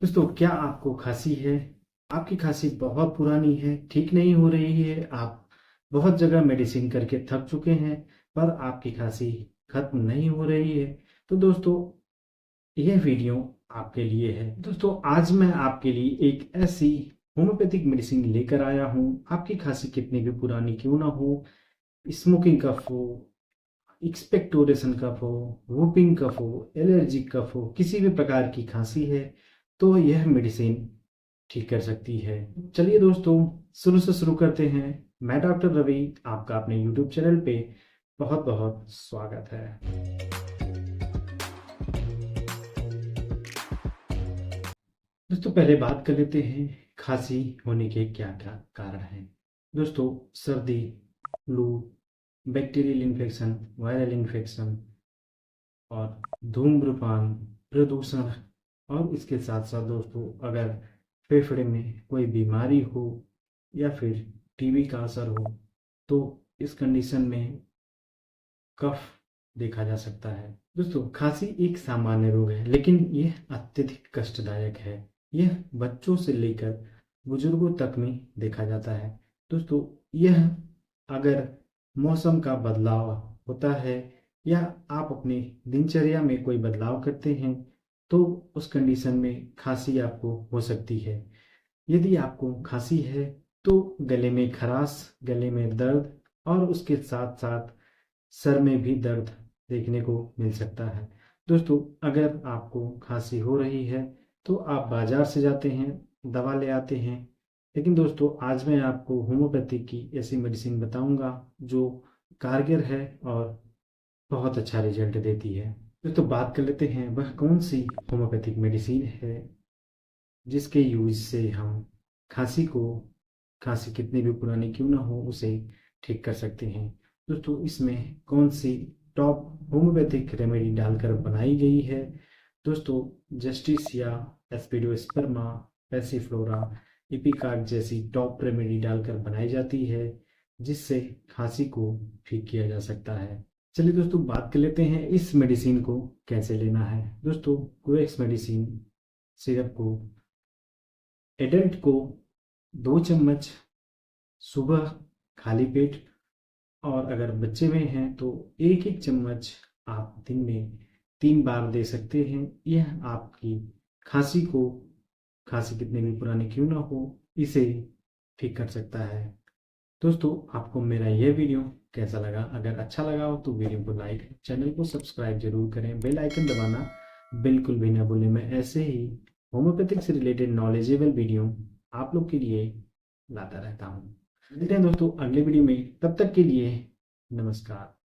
दोस्तों, क्या आपको खांसी है? आपकी खांसी बहुत पुरानी है, ठीक नहीं हो रही है, आप बहुत जगह मेडिसिन करके थक चुके हैं, पर आपकी खांसी खत्म नहीं हो रही है। तो दोस्तों, यह वीडियो आपके लिए है। दोस्तों, आज मैं आपके लिए एक ऐसी होम्योपैथिक मेडिसिन लेकर आया हूँ। आपकी खांसी कितनी भी पुरानी क्यों ना हो, स्मोकिंग कफ हो, एक्सपेक्टोरेशन कफ हो, वूपिंग कफ हो, एलर्जिक कफ हो, किसी भी प्रकार की खांसी है तो यह मेडिसिन ठीक कर सकती है। चलिए दोस्तों, शुरू से शुरू करते हैं। मैं डॉक्टर रवि, आपका अपने यूट्यूब चैनल पे बहुत बहुत स्वागत है। दोस्तों, पहले बात कर लेते हैं खांसी होने के क्या क्या कारण हैं। दोस्तों, सर्दी, flu, bacterial infection, viral infection और धूम्रपान, प्रदूषण और इसके साथ साथ दोस्तों, अगर फेफड़े में कोई बीमारी हो या फिर टीबी का असर हो तो इस कंडीशन में कफ देखा जा सकता है। दोस्तों, खांसी एक सामान्य रोग है, लेकिन यह अत्यधिक कष्टदायक है। यह बच्चों से लेकर बुजुर्गों तक में देखा जाता है। दोस्तों, यह अगर मौसम का बदलाव होता है या आप अपनी दिनचर्या में कोई बदलाव करते हैं तो उस कंडीशन में खांसी आपको हो सकती है। यदि आपको खांसी है तो गले में खराश, गले में दर्द और उसके साथ साथ सर में भी दर्द देखने को मिल सकता है। दोस्तों, अगर आपको खांसी हो रही है तो आप बाजार से जाते हैं, दवा ले आते हैं। लेकिन दोस्तों, आज मैं आपको होम्योपैथी की ऐसी मेडिसिन बताऊंगा जो कारगर है और बहुत अच्छा रिजल्ट देती है। दोस्तों, बात कर लेते हैं वह कौन सी होम्योपैथिक मेडिसिन है जिसके यूज से हम खांसी को, खांसी कितनी भी पुरानी क्यों ना हो, उसे ठीक कर सकते हैं। दोस्तों, इसमें कौन सी टॉप होम्योपैथिक रेमेडी डालकर बनाई गई है? दोस्तों, जस्टिसिया, एस्पिडोस्पर्मा, पैसिफ्लोरा, इपिकाक जैसी टॉप रेमेडी डालकर बनाई जाती है जिससे खांसी को ठीक किया जा सकता है। चलिए दोस्तों, बात कर लेते हैं इस मेडिसिन को कैसे लेना है। दोस्तों, कोवेक्स मेडिसिन सिरप को एडल्ट को 2 चम्मच सुबह खाली पेट, और अगर बच्चे में हैं तो एक एक चम्मच आप दिन में 3 बार दे सकते हैं। यह आपकी खांसी को, खांसी कितनी भी पुरानी क्यों ना हो, इसे ठीक कर सकता है। दोस्तों, आपको मेरा यह वीडियो कैसा लगा? अगर अच्छा लगा हो तो वीडियो को लाइक, चैनल को सब्सक्राइब जरूर करें, बेल आइकन दबाना बिल्कुल भी ना भूलें। मैं ऐसे ही होम्योपैथिक से रिलेटेड नॉलेजेबल वीडियो आप लोग के लिए लाता रहता हूँ। मिलते हैं दोस्तों अगले वीडियो में, तब तक के लिए नमस्कार।